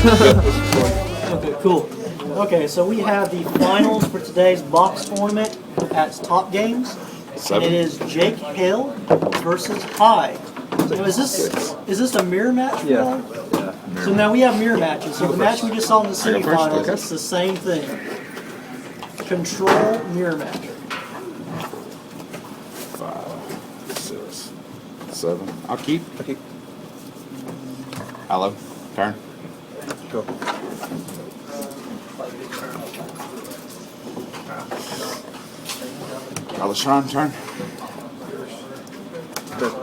Okay, cool. Okay, so we have the finals for today's box tournament at Top Games. And it is Jake Hale versus High. So is this a mirror match for y'all? Yeah. So now we have mirror matches. So the match we just saw in the semifinals, it's the same thing. Control mirror match. 5, 6, 7. I'll keep. Hello. Turn. Go. Alashon, turn. Good.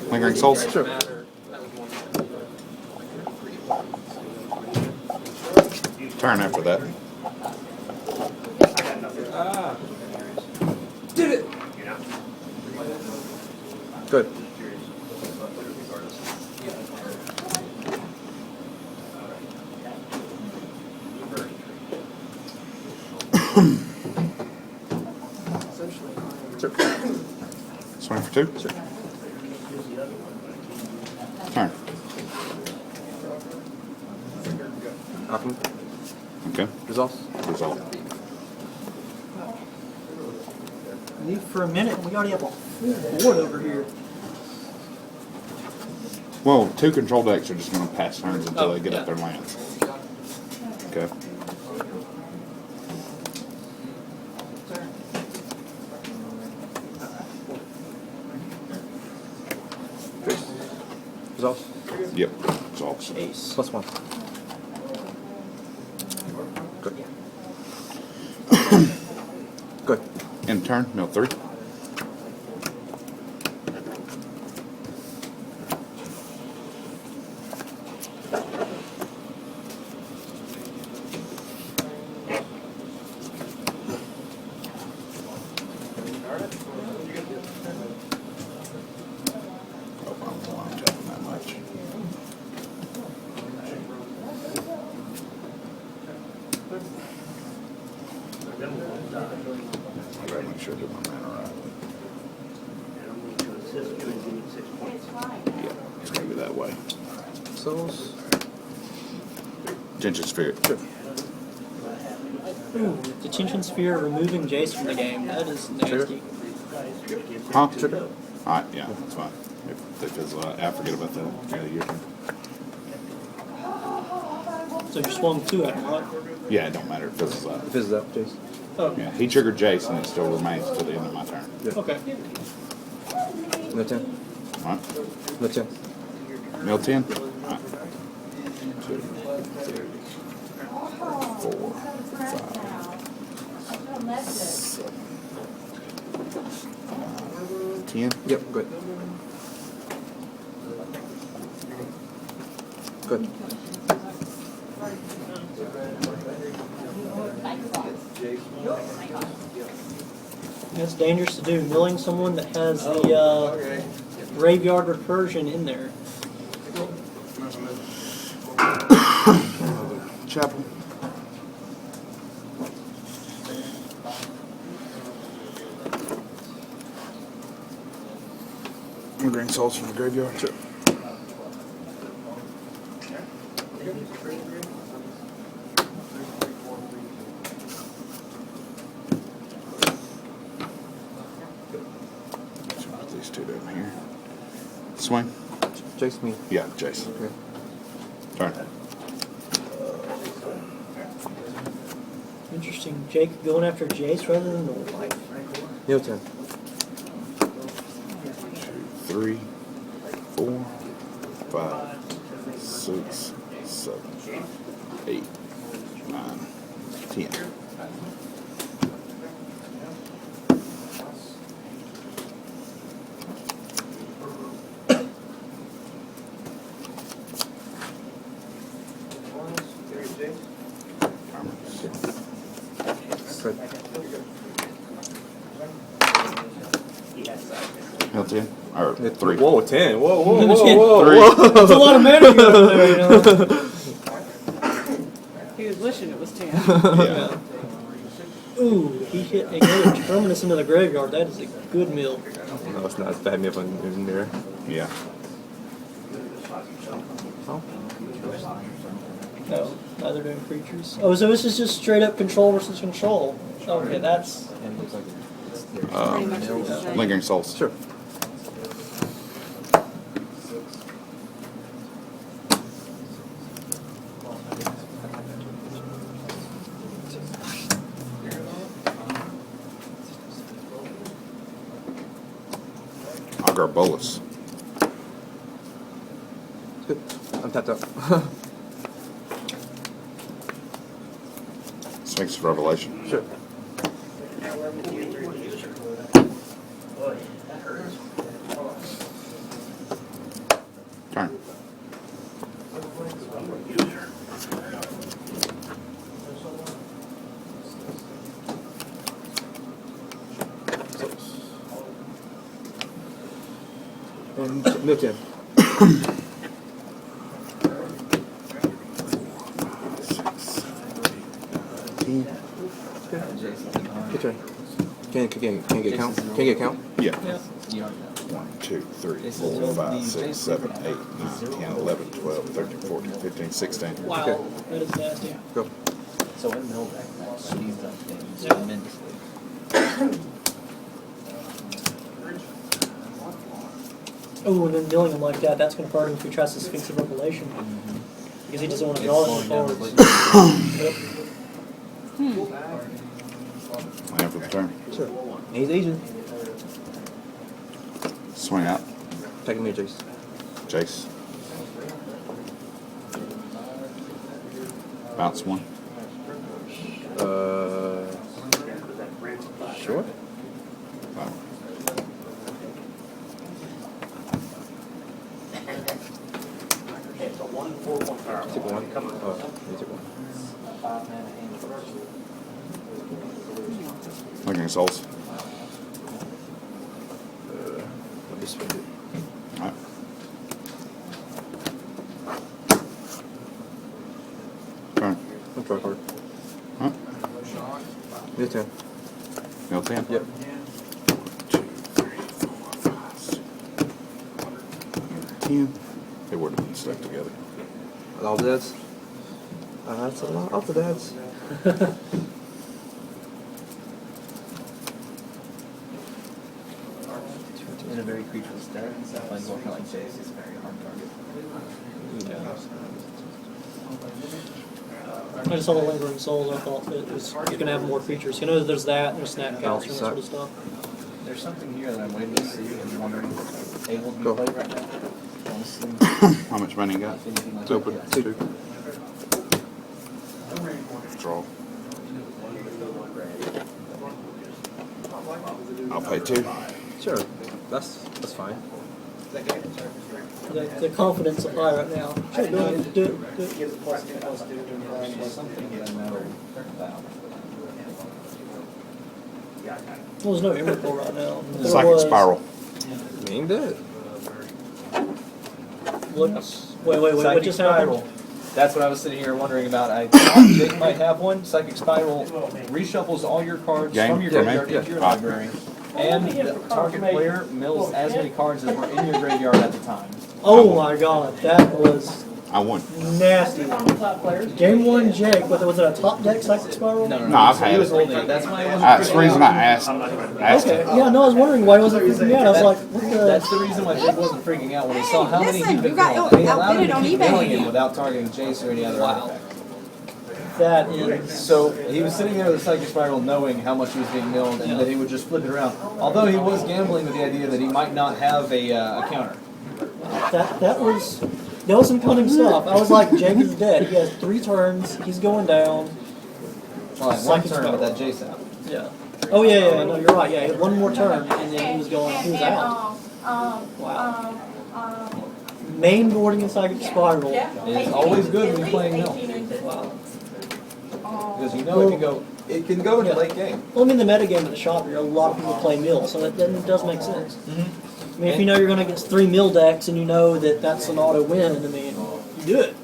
Lingering souls. Sure. Turn after that. Did it. Good. Sure. Swing for 2. Sure. Turn. Alchemy. Okay. Results. Result. Leave for a minute. We already have a full board over here. Well, 2 control decks are just going to pass turns until they get up their lands. Okay. Results. Yep. Results. Ace. +1. Good. Good. End turn. Mill 3. Make sure I do my mana right. Yeah, it's going to be that way. Souls. Tension Sphere. Sure. Ooh, Detention Sphere removing Jace from the game. That is nasty. Huh? Trigger. Alright, yeah, that's fine. If they fizzle out, I forget about that. Yeah, you So you swung 2 at him, right? yeah, it don't matter. It fizzles out. Fizzes out, Jace. Oh, Yeah, he triggered Jace and it still remains till the end of my turn. okay. No 10. Alright? No 10. Mill 10? Alright. 2, 3, 4, 5, 7, 10. Yep, good. Good. That's dangerous to do, milling someone that has the graveyard recursion in there. Chapel. Green souls from the graveyard. Sure. Put these 2 down here. Swing. Jace me. Yeah, Jace. Okay. Turn. Interesting. Jake going after Jace rather than the wife. No 10. 3, 4, 5, 6, 7, 8, 9, 10. Good. Mill 10? Or 3. Whoa, 10. Whoa, whoa, whoa, whoa. 3. That's a lot of mana you got up there, you know. He was wishing it was 10. Yeah. Ooh, he hit another terminus into the graveyard. That is a good mill. No, it's not. It's bad myth in there. Yeah. Oh. No, neither doing creatures. Oh, so this is just straight up control versus control. Okay, that's. And it looks like Pretty much the same. Lingering Souls. sure. I'll grab Bolus. Good. I'm tapped out. Sphinx of Revelation. Sure. Turn. And Milton. Good turn. Can get count? Can get count? Yeah. Yeah. 1, 2, 3, 4, 5, 6, 7, 8, 9, 10, 11, 12, 13, 14, 15, 16. Wow, Okay. that is nasty. Go. So in mill deck, that speeds up things Yeah. tremendously. Oh, and then milling him like that, that's going to hurt him if he tries to Sphinx of Revelation. Because he doesn't want to draw any cards. Yep. Land for the turn. Sure. He's Asian. Swing out. Taking me a Jace. Jace. Bounce 1. Sure. Wow. Take one. Oh, you took one. Lingering Souls. Let me spend it. Alright. Turn. I'll draw a card. Huh? Milton. Mill 10? Yep. 2, 3, 4, 5, 6, 10. They would have been stuck together. All the dads. That's a lot of the dads. In a very creatureless deck, playing more like Jace is a very hard target. I just saw the Lingering Souls. I thought it was going to have more features. You know, there's that, and there's Snapcaster and that sort of stuff. There's something here that I'm waiting to see and wondering if it's able to be Go. played right now. Honestly, How much money you got? if anything like It's open. that. 2. Draw. I'll pay 2. Sure. That's fine. The confidence of high right now. Sure, do it. Do it. Do it. There's something that I know about. Well, there's no Emrakul right now. There Psychic was- Spiral. Mean dead. What's, wait, what Psychic just Spiral. happened? That's what I was sitting here wondering about. I thought Jake might have one. Psychic Spiral reshuffles all your cards Game from your for me? graveyard into your Yeah. library. And the target player mills as many cards as were in your graveyard at the time. Oh my god, that was I won. nasty. Game 1 Jake, was it a top deck Psychic Spiral? No, No, I've He had was it. holding it. That's why I wasn't That's the freaking reason I out. asked Okay, him. yeah, no, I was wondering why he wasn't freaking me out. I was like, what That's the? the reason why Jake wasn't freaking out when he saw how many Listen, he'd been you got milling. They allowed outbid him to on keep eBay. milling him without targeting Jace or any other artifact. That is. So he was sitting there with a Psychic Spiral knowing how much he was being milled and that he would just flip it around. Although he was gambling with the idea that he might not have a counter. That was some cunning stuff. I was like, Jake is dead. He has 3 turns. He's going down. Well, like one Psychic turn with Spiral. that Jace out. Yeah. Oh yeah. No, you're right. Yeah, he had 1 more turn, and then he was going. He was out. Wow. Main boarding in Psychic Spiral. It is always good when you're playing mill. Wow. Because you know it can go in a late game. Well, I mean, the metagame at the shop here, a lot of people play mill, so it does make sense. I mean, if you know you're going against 3 mill decks and you know that that's an auto win, I mean, you do it.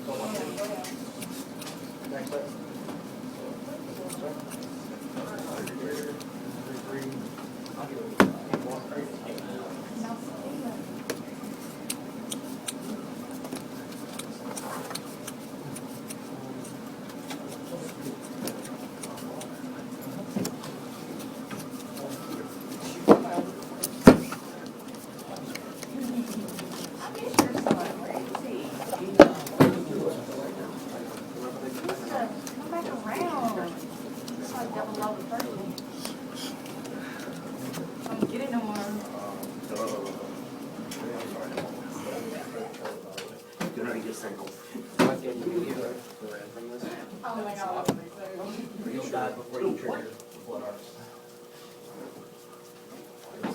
You'll die before you trigger the blood arts.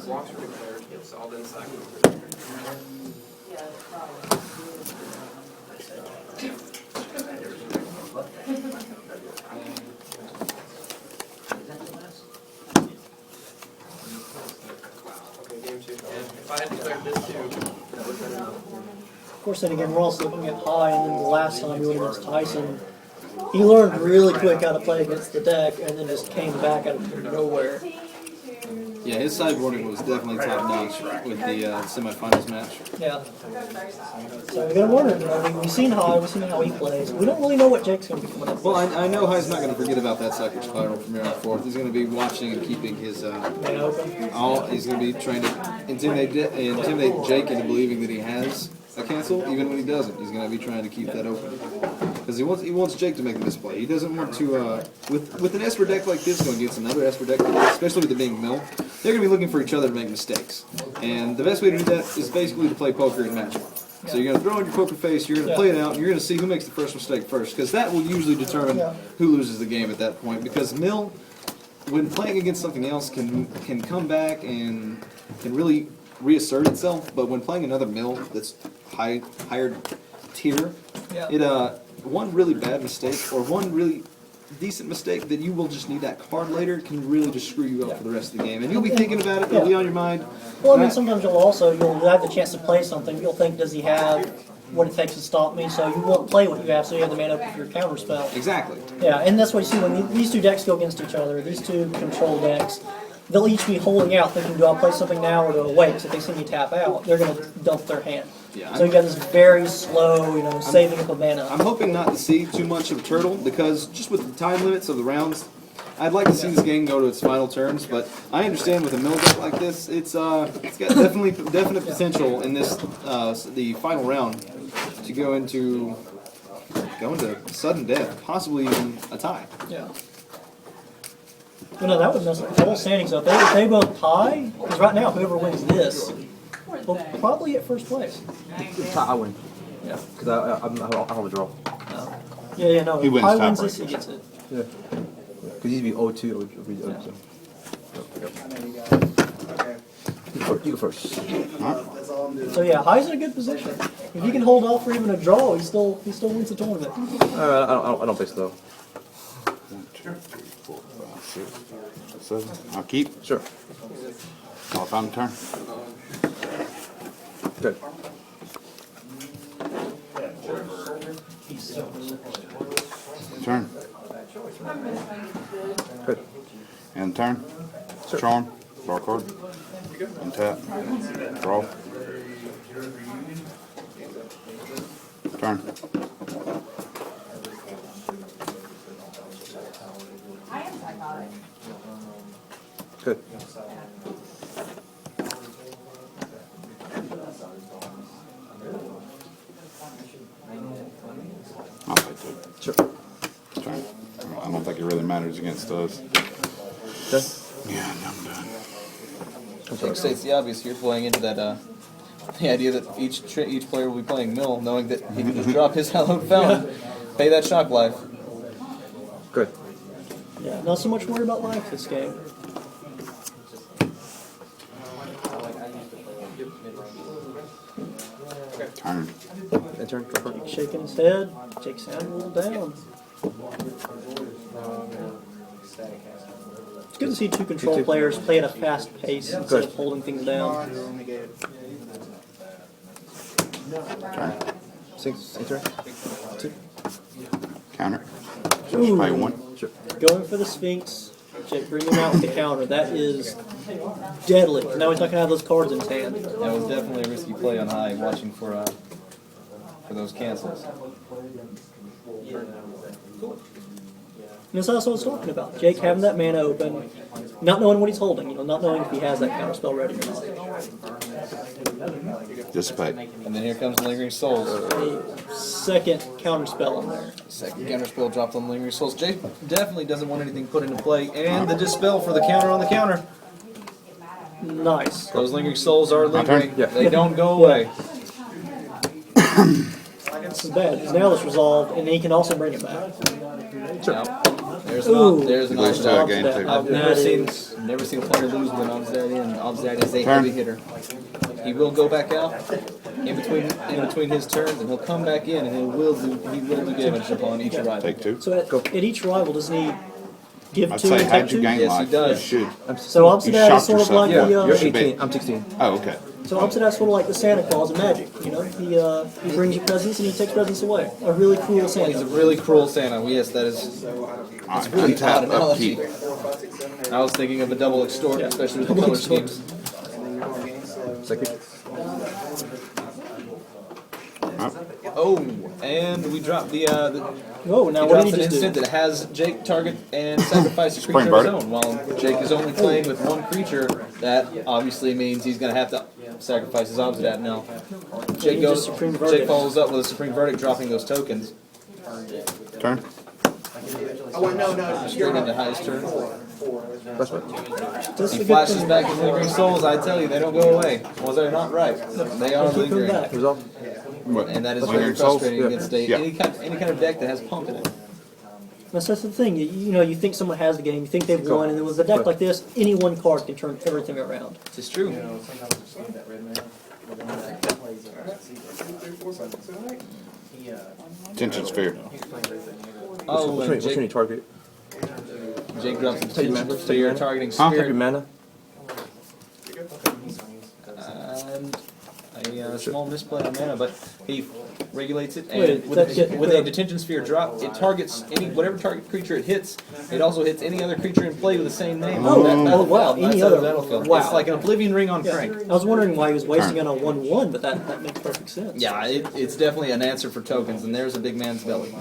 Blocks are declared. It's all been cycled. Okay, game 2. And if I had declared this too, that would have been enough. Of course, then again, we're also looking at high, and then the last time he went against Tyson, he learned really quick how to play against the deck, and then just came back out of nowhere. Yeah, his sideboarding was definitely top notch with the semifinals match. Yeah. So we gotta wonder. You know, we've seen High, we've seen how he plays. We don't really know what Jake's gonna be coming up with. Well, I know High's not going to forget about that second spiral from here on forth. He's going to be watching and keeping his Man open. he's going to be trying to intimidate Jake into believing that he has a cancel, even when he doesn't. He's going to be trying to keep that open because he wants Jake to make the misplay. He doesn't want to with an Esper deck like this going against another Esper deck, especially with it being mill. They're going to be looking for each other to make mistakes, and the best way to do that is basically to play poker and match. So you're going to throw in your poker face, you're going to play it out, and you're going to see who makes the first mistake first, because that will usually determine who loses the game at that point. Because mill, when playing against something else, can come back and can really reassert itself. But when playing another mill that's higher tier, one really bad mistake or one really decent mistake that you will just need that card later can really just screw you up for the rest of the game. And you'll be thinking about it, it'll be on your mind. Well, I mean, sometimes you'll have the chance to play something. You'll think, does he have what it takes to stop me? So you won't play what you have, so you have the man up for your counter spell. Exactly. Yeah, and that's what you see when these two decks go against each other. These two control decks. They'll each be holding out, thinking, do I play something now or do I wait? So if they see me tap out, they're going to dump their hand. Yeah, So you got this very slow, saving up a mana. I'm hoping not to see too much of Turtle because just with the time limits of the rounds, I'd like to see this game go to its final turns. But I understand with a mill deck like this, it's got definite potential in this the final round to go into sudden death, possibly even a tie. Yeah. Well, no, that would mess up the whole standings up. If they both tie, because right now whoever wins this will probably get first place. I win. Yeah. Because I have a draw. No. He If wins High wins this, tiebreakers. he gets it. Yeah. Because he'd be 0-2, or be 0-2. You go first. So yeah, High's in a good position. If he can hold off for even a draw, he still wins the tournament. I don't think so. 1, 2, 3, 4, 5, 6, 7. I'll keep. Sure. All time turn. Good. Turn. Good. And turn. Charm. Draw card. Untap. Draw. Turn. Good. I'll play two. Sure. Turn. I don't think it really matters against us. Done. Yeah, I'm done. Jake states the obvious here, playing into that the idea that each player will be playing mill, knowing that he can just drop his hallowed fountain, pay that shock life. Good. Yeah, not so much worried about life this game. Turn. And turn. Draw card. Shaking his head, Jake's hand a little down. It's good to see two control players play at a fast pace instead of holding things down. Turn. 6. And turn. 2. Counter. Ooh. Pay 1. Sure. Going for the Sphinx. Jake bringing him out with the counter. That is deadly. Now he's not going to have those cards in his hand. That was definitely a risky play on high, watching for those cancels. And that's also what I was talking about. Jake having that mana open, not knowing what he's holding, not knowing if he has that counter spell ready or not. Dissipate. And then here comes Lingering Souls. A second counter spell on there. Second counter spell dropped on Lingering Souls. Jake definitely doesn't want anything put into play, and the dispel for the counter on the counter. Nice. Those Lingering Souls are lingering. Yeah. They don't go away. This is bad, because now it's resolved, and he can also bring it back. There's Ooh. there's an Lose to a Obzad. game too. I've That never seen a player lose with an Obzad in. Obzad is a Turn. heavy hitter. He will go back out in between his turns, and he'll come back in, and he will do damage upon each arrival. Take two. So at each rival, doesn't he give I'd 2 say and how'd take you 2? gain Yes, he life? does. You should. So Obsidian is shocked sort of yourself. like Yeah, the you're You're 18. I'm 16. Oh, okay. so Obsidian is sort of like the Santa Claus in Magic. You know, he brings you presents and he takes presents away. A really cruel He's a Santa. really cruel Santa. Yes, that is. All right, really untap, odd analogy. upkeep. I was thinking of a double extort, especially with the color schemes. Second. Oh, and we dropped the Oh, now he what drops did an he just instant do? that has Jake target and sacrifice a Spring creature of his Verdict. own. While Jake is only playing with one creature, that obviously means he's going to have to sacrifice his Obsidian now. Jake He goes. just Supreme Jake Verdict. follows up with a Supreme Verdict, dropping those tokens Turn. straight into highest turn. That's right. That's He a good flashes thing. back his lingering souls. I tell you, they don't go away. Was they not right? They are Keep him lingering. back. Resolve. What? And that is Lingering very Souls? frustrating Yeah. against Yeah. any kind of deck that has pump in it. That's the thing. You know, you think someone has the game, you think they've won, and then with a deck like this, any one card can turn everything around. It's true. Tension sphere. Oh, Which and one you Jake, target? Jake drops some Take mana. tension sphere, targeting Huh? Take your spirit mana. and a small misplay on mana, but he regulates it. Wait, And that's it. with a detention sphere drop, it targets whatever target creature it hits. It also hits any other creature in play with the same name. Oh, on that oh, wow, battlefield, any outside other- the battlefield. wow. It's like an Oblivion Ring on crank. I was wondering why he was wasting on a 1/1, but that makes perfect sense. Yeah, it's definitely an answer for tokens, and there's a big man's belly.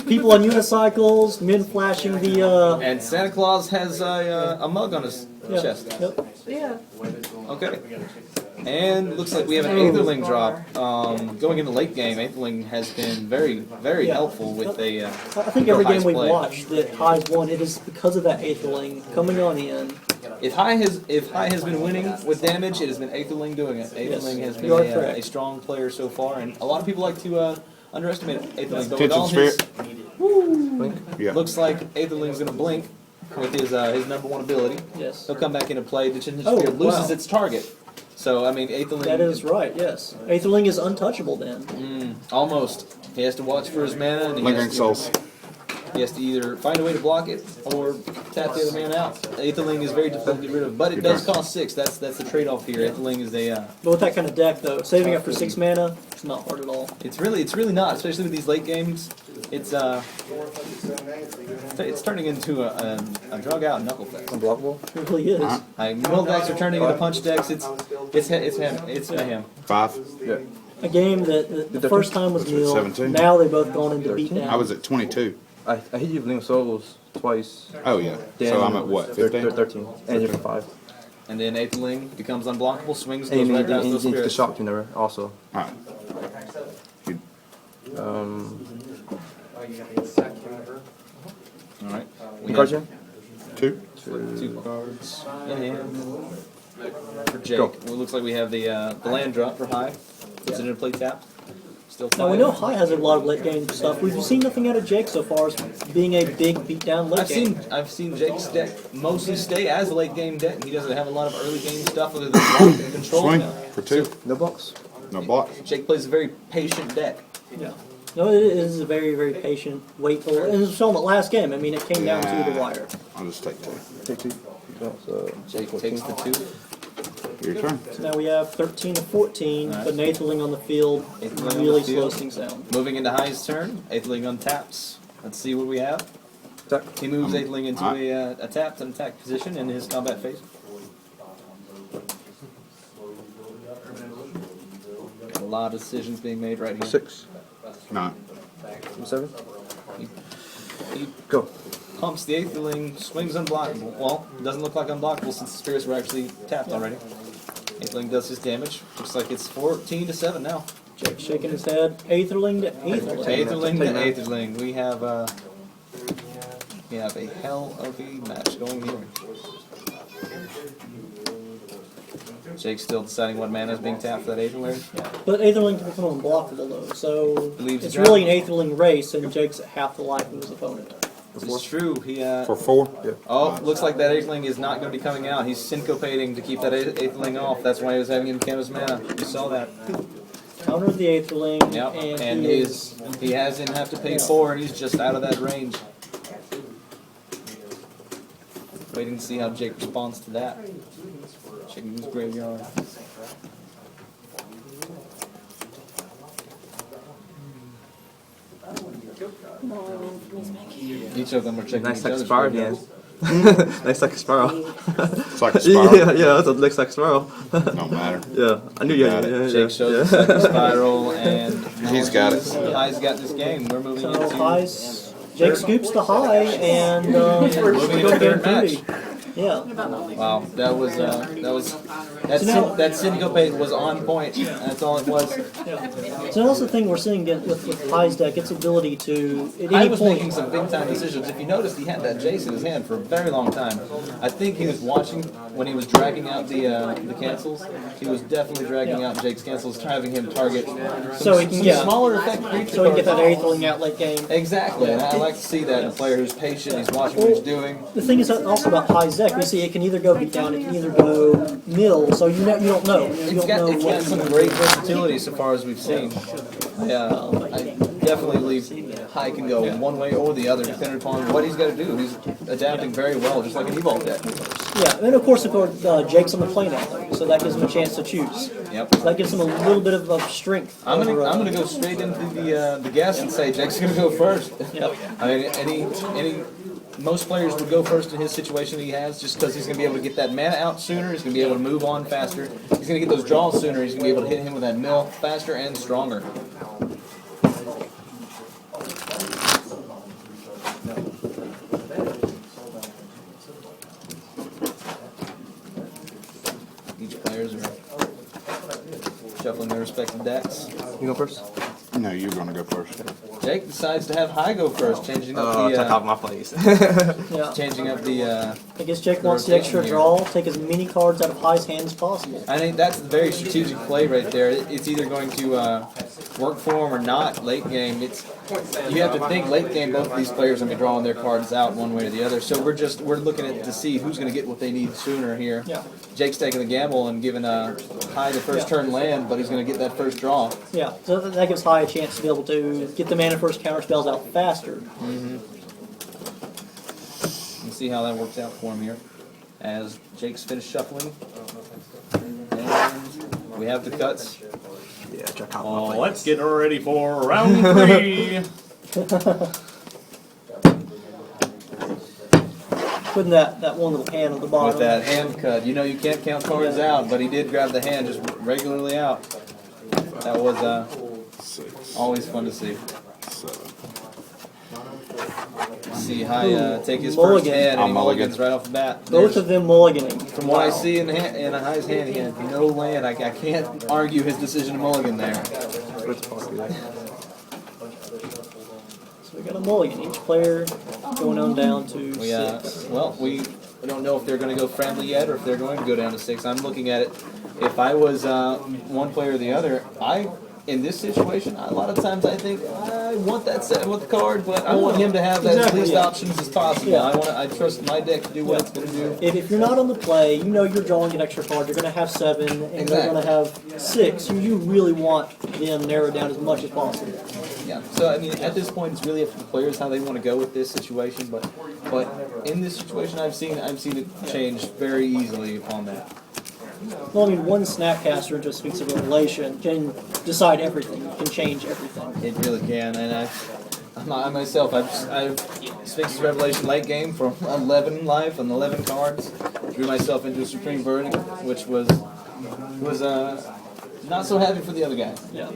People on unicycles, men flashing the. And Santa Claus has a mug on his Yeah. chest. Yep. Okay. And looks like we have an Aetherling drop. Going into late game, Aetherling has been very, very Yeah. helpful with a. I think every High's game we've play. watched that High's won, it is because of that Aetherling coming on in. If High has been winning with damage, it has been Aetherling doing it. Aetherling has been you are a correct. strong player so far, and a lot of people like to underestimate Aetherling. But with Tension all his, sphere. Yeah. looks like Aetherling's going to blink with his number one ability. Yes. He'll come back into play. Detention Oh, Sphere loses wow. its target. So I mean, Aetherling. That is right, yes. Aetherling is untouchable then. Almost. He has to watch for his mana, and Lingering souls. he has to either find a way to block it or tap the other man out. Aetherling is very difficult to get rid of, but it does cost 6. That's the trade-off here. Aetherling is a. But with that kind of deck, though, saving up for 6 mana, it's not hard at all. It's really not, especially with these late games. It's turning into a drug-out knuckle fest. Unblockable. It really is. Like, mill decks are turning into punch decks. It's mayhem. 5. Yeah. A game that the first time was nil, 17. now they've both gone into 13. beatdown. I was at 22. I hit you with Link of Souls twice. Oh, yeah. Then So I'm at what, 15? 13. And you're for 5. And then Aetherling becomes unblockable, swings, And goes you right need past those the spirits. shock tuner also. Alright. Alright. You card you? 2. 2 cards in hand for Jake. Go. Well, it looks like we have the land drop for High. Puts it in a play tap. Still Now we tied. know High has a lot of late game stuff. We've seen nothing out of Jake so far as being a big beatdown late game. I've seen Jake's deck mostly stay as a late game deck. He doesn't have a lot of early game stuff other than block and control. Swing now. for 2. No box. No block. Jake plays a very patient deck. Yeah. No, it is a very, very patient, waitful, and it's shown the last game. I mean, it came down to the wire. I'll just take 2. Take 2. So, Jake takes the 2. Your turn. So now we have 13 to 14, Alright. but Nathaling on the field Aetherling on really the field. slows things down. Moving into High's turn, Aetherling untaps. Let's see what we have. attack. He moves Aetherling into Alright. a tapped and attack position in his combat phase. A lot of decisions being made right here. 6. 9. 7. He Go. pumps the Aetherling, swings unblockable. Well, it doesn't look like unblockable since the spirits were actually tapped already. Aetherling does his damage. Looks like it's 14 to 7 now. Jake shaking his head. Aetherling to Aetherling. Aetherling to Aetherling. We have a hell of a match going here. Jake's still deciding what mana is being tapped for that Aetherling. But Aetherling can become unblockable though, so Believes it's the really an Aetherling race, and Jake's at half the life of his opponent. It's true. He For 4? Yeah. oh, looks like that Aetherling is not going to be coming out. He's syncopating to keep that Aetherling off. That's why he was having him count his mana. You saw that. Counter the Aetherling, Yep. and And he has him have to pay 4, and he's just out of that range. Waiting to see how Jake responds to that. Checking his graveyard. Each of them are checking Nice each like other's sparrow graveyards. again. Nice like a sparrow. It's like a spiral. Yeah, that's a looks like a sparrow. Don't matter. Yeah, I knew you Got had it. it. Jake shows the second spiral, and He's got it. High's got this game. We're moving so into highs. Jake scoops the high, and moving into third match. Yeah. Wow, that syncopate was on point. That's all it was. So that's the thing we're seeing with High's deck, its ability to, at I any was point, making some big time decisions. If you noticed, he had that Jace in his hand for a very long time. I think he was watching when he was dragging out the cancels. He was definitely dragging out Jake's cancels, having him target so he can some get smaller effect creatures. so he can get that Aetherling out late game. Exactly, and I like to see that in a player who's patient. He's watching what he's doing. The thing is also about High's deck, we see it can either go beat down, it can either go mill, so you don't know. You It's don't got, know it's got what some great versatility so far as we've seen. I definitely believe High can go one way or the other, depending upon what he's got to do. He's adapting very well, just like an Evolve deck. Yeah, and of course, Jake's on the play now, though, so that gives him a chance to choose. Yep. So that gives him a little bit of strength. I'm over, gonna go straight into the guess and say Jake's gonna go first. Yep. I mean, most players would go first in his situation that he has, just because he's gonna be able to get that mana out sooner. He's gonna be able to move on faster. He's gonna get those draws sooner. He's gonna be able to hit him with that mill faster and stronger. Each players are shuffling their respective decks. You go first? No, you're going to go first. Jake decides to have High go first, changing up Oh, check out the my place. Yeah. changing up the. I guess Jake wants the extra draw, take as many cards out of High's hand as possible. I think that's a very strategic play right there. It's either going to work for him or not late game. You have to think late game both of these players are going to be drawing their cards out one way or the other. So we're looking at to see who's going to get what they need sooner here. Yeah. Jake's taking the gamble and giving High the first turn land, but he's going to get that first draw. Yeah, so that gives High a chance to be able to get the mana first counter spells out faster. Let's see how that works out for him here. As Jake's finished shuffling. And we have the cuts. Yeah, check out my place. Let's get ready for round 3. Putting that one little hand on the bottom. With that hand cut. You know you can't count cards out, but he did grab the hand just regularly out. That was 6, always fun to see. 7. See High take his Mulligan. first hand and he I'll mulligan. mulligans right off the bat. Both of them mulliganing. From what I see in High's hand, he had no land. I can't argue his decision to mulligan there. So we got a mulligan. Each player going on down to We 6. well, we don't know if they're going to go friendly yet or if they're going to go down to 6. I'm looking at it. If I was one player or the other, in this situation, a lot of times I think I want that set with the card, but I want him to have as Exactly, least yeah. options as possible. Yeah. I trust my deck to do what it's going to do. If you're not on the play, you know you're drawing an extra card. You're going to have 7, and they're Exactly. going to have 6. You really want them narrowed down as much as possible. Yeah. So I mean, at this point, it's really up to the players how they want to go with this situation. But in this situation, I've seen it change very easily upon that. Well, I mean, one Snapcaster into a Sphinx of Revelation can decide everything. Can change everything. It really can, and I myself, I've Sphinx's Revelation late game for 11 life and 11 cards. Drew myself into a Supreme Verdict, which was not so happy for the other guy. Yeah.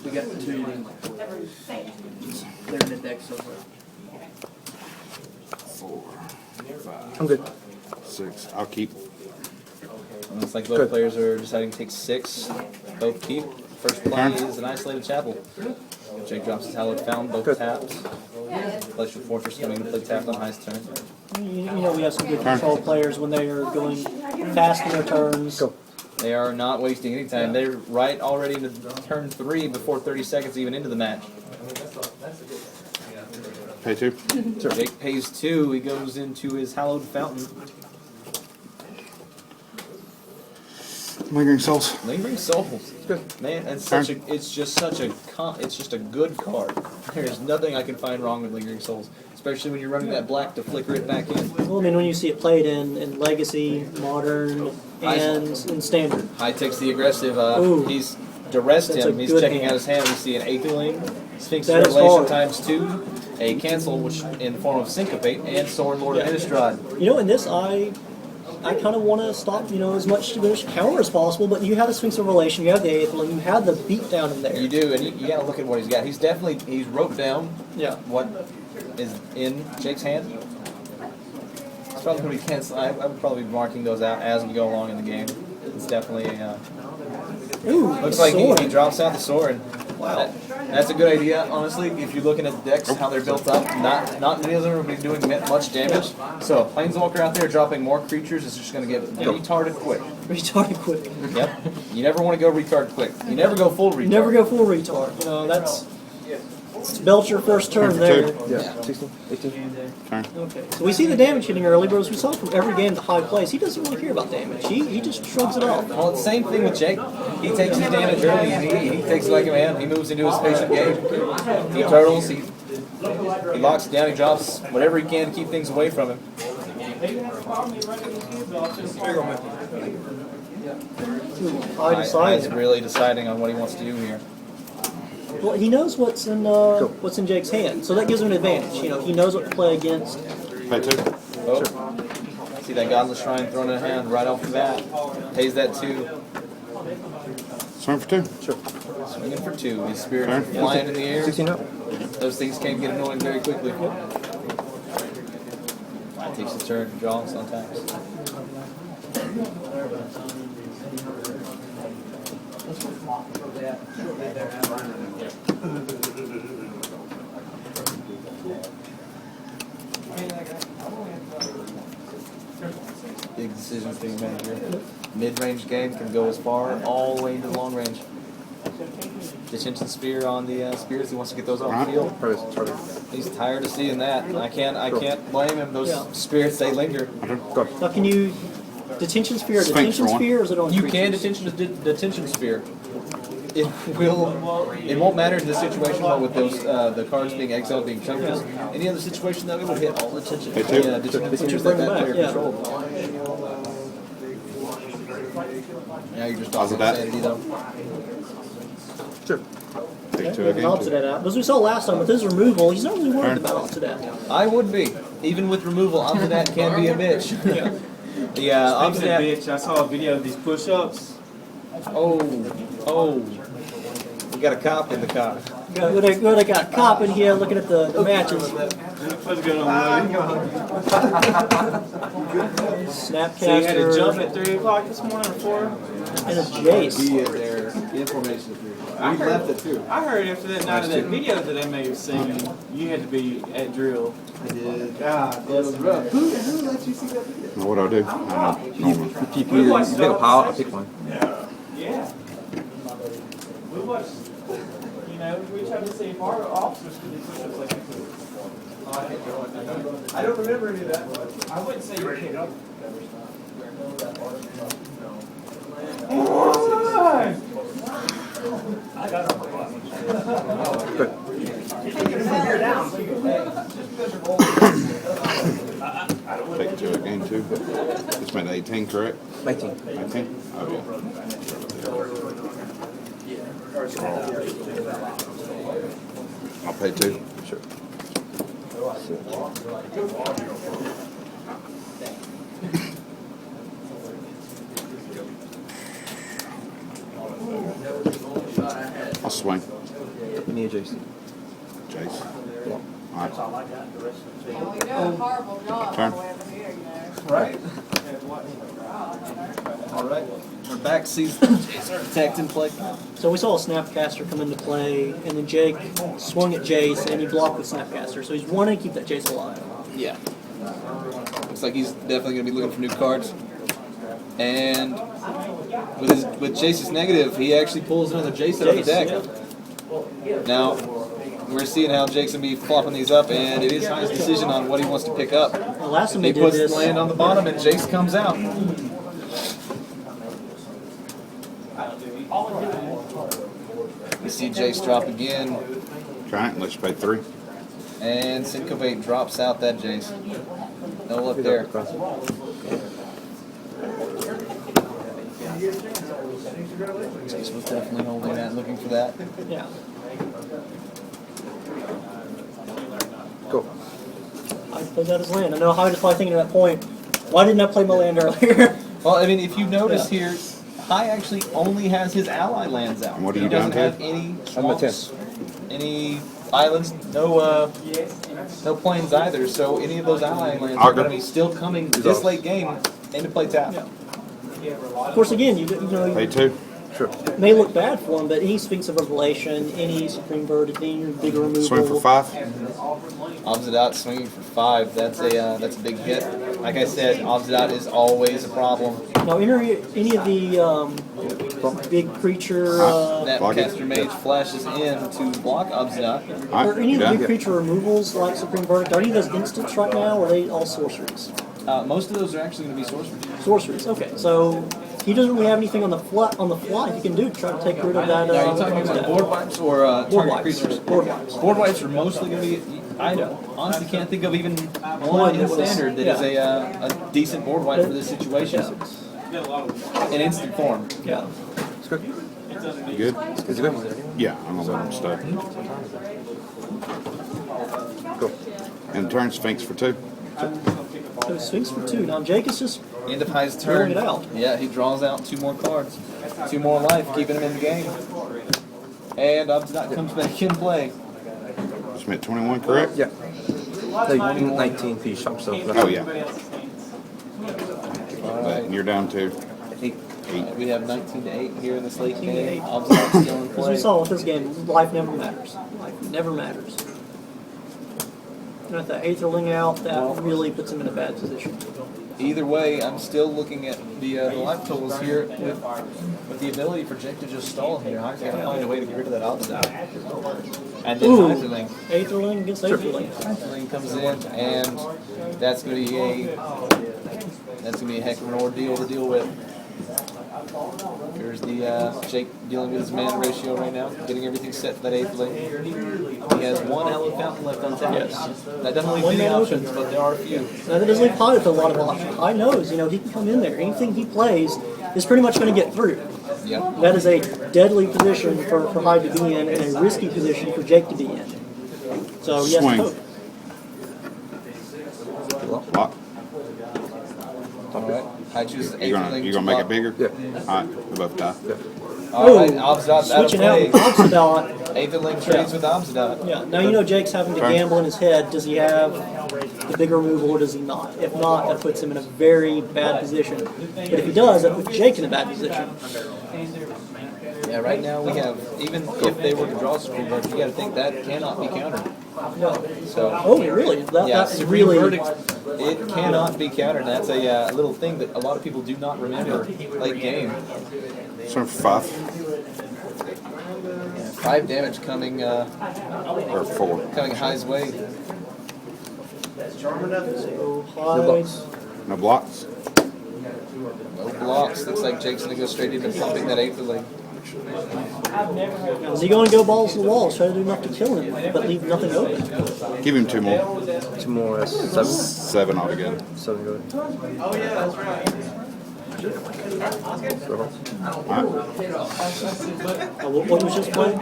We got 2. They're in the deck so far. 4, 5, I'm good. 6. I'll keep. And it's like both players are deciding to take 6. Both keep. First play is an Isolated Chapel. Jake drops his Hallowed Fountain, both taps. Celestial Fortress coming to play tap on High's turn. You know, we have some good control players when they are going fast in their turns. Go. They are not wasting any time. They're right already into turn 3 before 30 seconds even into the match. Pay 2. Jake pays 2. He goes into his hallowed fountain. Lingering Souls. Lingering Souls. Man, and such a, it's just a good card. There's nothing I can find wrong with Lingering Souls, especially when you're running that black to flicker it back in. Well, I mean, when you see it played in Legacy, Modern, and in Standard. High takes the aggressive. Ooh. He's duressed That's a him. He's good checking hand. out his hand. We see an Aetherling, Sphinx That is Revelation hard. ×2, a cancel which in the form of Syncopate, and Sword Lord of Innistrad. You know, in this, I kind of want to stop, you know, as much counter as possible, but you have the Sphinx Revelation, you have the Aetherling, you have the beatdown in there. You do, and you gotta look at what he's got. He's wrote down Yeah. what is in Jake's hand. It's probably going to be cancel. I would probably be marking those out as we go along in the game. It's definitely Ooh, looks the like sword. he drops out the sword. Wow, that's a good idea. Honestly, if you're looking at the decks, how they're built up, not many of them are doing much damage. So Planeswalker out there dropping more creatures is just going to get retarded quick. Retarded quick. Yep. You never want to go retard quick. You never go full retard. You never go full retard. You know, that's... It's Belcher first turn there. Yeah. 16, 18. Turn. Okay, so we see the damage hitting early, but as we saw from every game to high plays, he doesn't really care about damage. He just shrugs it off. Well, it's the same thing with Jake. He takes his damage early, and he takes it like a man. He moves into his patient game. He turtles, he locks it down, he drops whatever he can to keep things away from him. I He's decided. really deciding on what he wants to do here. Well, he knows what's in Jake's hand, so that gives him an advantage. You know, he knows what to play against. Pay 2. Oh. See that Godless Shrine thrown in a hand right off the bat. Pays that 2. Swing for 2. Swinging for 2. His spirit Turn. flying in the air. 16 up. Those things can get annoying very quickly. Takes his turn, draws on taps. Big decisions being made here. Mid-range game can go as far all the way into the long range. Detention Spear on the Spears. He wants to get those off the field. He's tired of seeing that. I can't blame him. Those spirits, they linger. Now, can you detention spear, Sphinx detention for one. spear, or is it on? You creatures? can detention spear. It won't matter in this situation with those the cards being exiled, being chunked. Any other situation though, it would hit all detention. Hey, two. Detention spears Bring that them that back, player yeah. controlled. Now you're just How's talking that? insanity though. Sure. Take 2 again. Obsidian out. As we saw last time, with his removal, he's not really worried about Obsidian. I would be. Even with removal, Obsidian can be a bitch. The Speaking of Obsidian. bitch, I saw a video of these push-ups. Oh. We got a cop in the car. When I got cop in here looking at the matches. What's going on, buddy? Snapcaster. So you had to jump at 3 o'clock this morning or 4? And a Jace. Be at their information. We left at 2. I heard after that night of that video that they may have seen, you had to be at drill. I did. God, that was rough. Who let you see that video? What do I do? I don't know. Normal. You make a pile, I pick one. Yeah. We watched, you know, we tried to see if our officers could do push-ups like that. I don't remember any of that. I wouldn't say you can't. Take 2 again, 2. It's been 18, correct? 19. 18? Oh, yeah. I'll pay 2. Sure. I'll swing. You need a Jason. Jace. Alright. And we do a horrible job Turn. all the way over here, you know. Right. All right. We're back. Sees Jace in play. So we saw a Snapcaster come into play, and then Jake swung at Jace, and he blocked with Snapcaster. So he's wanting to keep that Jace alive. Yeah. Looks like he's definitely going to be looking for new cards. And with Jace's negative, he actually pulls another Jace out of the deck. Now, we're seeing how Jake's going to be flopping these up, and it is High's decision on what he wants to pick up. The last time He did puts this, land on the bottom, and Jace comes out. You see Jace drop again, Try it unless you pay 3. and Syncovate drops out that Jace. No luck there. Jace was definitely holding that, looking for that. yeah. Go. I plays out his land. I know Hyde is probably thinking at that point, why didn't I play my land earlier? Well, I mean, if you notice here, High actually only has his ally lands out. And what are He you down doesn't to? have any I'm at 10. swamps, any islands, no plains either. So any of those ally lands are going to be still coming this late game into play tap. Yeah. Of course, again, you know, Pay 2. Sure. it may look bad for him, but any Sphinx of Revelation, any Supreme Bird, any bigger removal. Swing for 5. Obsidat swinging for 5. That's a big hit. Like I said, Obsidat is always a problem. Now, any of the big creature, That Block it. caster mage flashes in to block Obsidat. All or right, any you of the big done? creature removals like Supreme Verdict, are any of those instants right now, or are they all sorceries? Most of those are actually going to be sorceries. Sorceries, okay. So he doesn't really have anything on the fly he can do to try to take rid of that. Now, are you talking about board wipes or board target wipes? creatures? Board wipes. Board wipes are mostly going to be. I honestly can't think of even one One in that was- standard that is a decent board wipe for this situation. In instant form. Yeah. You good? Is it good? Yeah, I'm gonna let him stay. Go. And turn Sphinx for 2. So Sphinx for 2. Now Jake is just End of High's throwing turn. it out. Yeah, he draws out 2 more cards. 2 more life, keeping him in the game. And Obsidat comes back in play. Schmidt 21, correct? Yeah. Like 19 piece shop stuff. Oh, yeah. Alright. And you're down to 8. 8. We have 19 to 8 here in this late 19 to game. 8. Obsidat's still in As we play. saw with this game, life never matters. Life never matters. And with that Aetherling out, that really puts him in a bad position. Either way, I'm still looking at the life totals here with the ability for Jake to just stall here. High's got to find a way to get rid of that Obsidat. And then Ooh. Aetherling. Aetherling against Aetherling. Aetherling comes in, and that's going to be a heck of an ordeal to deal with. Here's the Jake dealing with his mana ratio right now, getting everything set for that Aetherling. He has 1 Hallowed Fountain left on tap. Yes. That doesn't leave One many mana options, but there are a few. Now that doesn't leave Hyde with a lot of options. Hyde knows, he can come in there. Anything he plays is pretty much going to get through. Yep. That is a deadly position for Hyde to be in and a risky position for Jake to be in. So yes, Swing. hope. Lock. Alright. I choose You're Aetherling. gonna make it bigger? Yeah. All right, we both die. Alright, Obsidat's out of Switching out play. with Obsidat. Aetherling trades with Obsidat. Yeah, now Jake's having to Okay. gamble in his head. Does he have the bigger removal or does he not? If not, that puts him in a very bad position. But if he does, that puts Jake in a bad position. Yeah, right now we have, even if they were to draw Supreme Verdict, you gotta think that cannot be countered. So, Oh, really? yeah, That's Supreme really... Verdict, it cannot be countered. That's a little thing that a lot of people do not remember late game. Swing for 5. 5 damage coming Or 4. coming High's way. So Hyde... No blocks? No blocks. Looks like Jake's gonna go straight into pumping that Aetherling. Is he going to go balls to the walls, try to do enough to kill him, but leave nothing open? Give him 2 more. 2 more, that's 7. 7 altogether. 7 good. What was just playing?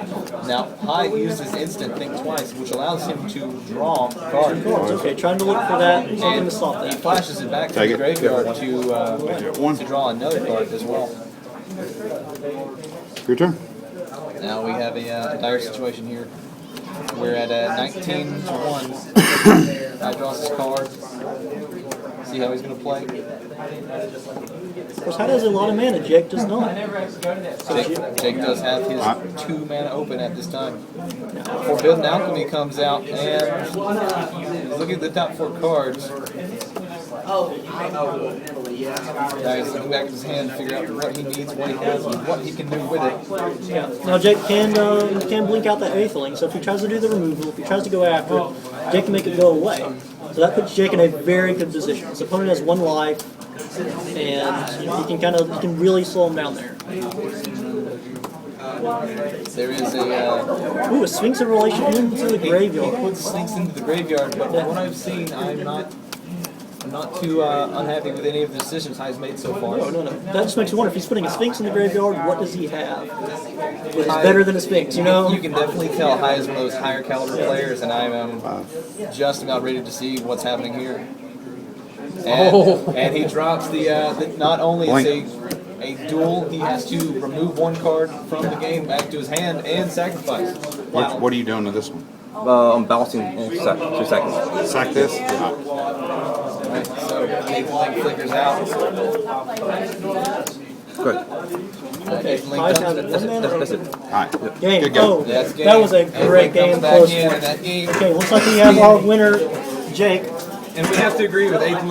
Now, High uses instant think twice, which allows him to draw cards. Okay, trying to look for that, something to stop He that. flashes it back to Take the it. graveyard to draw another card as well. Your turn. Now we have a dire situation here. We're at 19 to 1. High draws his card. See how he's going to play. Of course, Hyde has a lot of mana, Jake does not. Jake does have his 2 mana open at this time. Forbidden Alchemy comes out, and he's looking at the top 4 cards. Now he's looking back at his hand, figure out what he needs, what he has, and what he can do with it. Yeah. Now Jake can blink out that Aetheling, so if he tries to do the removal, if he tries to go after it, Jake can make it go away. So that puts Jake in a very good position. His opponent has 1 life, and he can really slow him down there. There is a Ooh, a Sphinx of Relation into the he graveyard. puts Sphinx into the graveyard, but from what I've seen, I'm not too unhappy with any of the decisions High's made so far. No. That just makes me wonder if he's putting a Sphinx in the graveyard, what does he have that is better than a Sphinx, you know? You can definitely tell High is one of those higher caliber players, and I'm just about ready to see what's happening here. And he drops the not only is a duel, he has to remove 1 card from the game back to his hand and sacrifice. Wow. What are you doing to this one? I'm bouncing in 2 seconds. Sack this? So Aetheling flickers out. Good. Okay, Aetheling High's comes- having That's 1 it. mana. That's it. Alright. Game. Good game. Oh, That's game. that was a Aetheling great comes game. back Close in, one. and that game. Okay, looks like we have our winner, Jake. And we have to agree with Aetheling.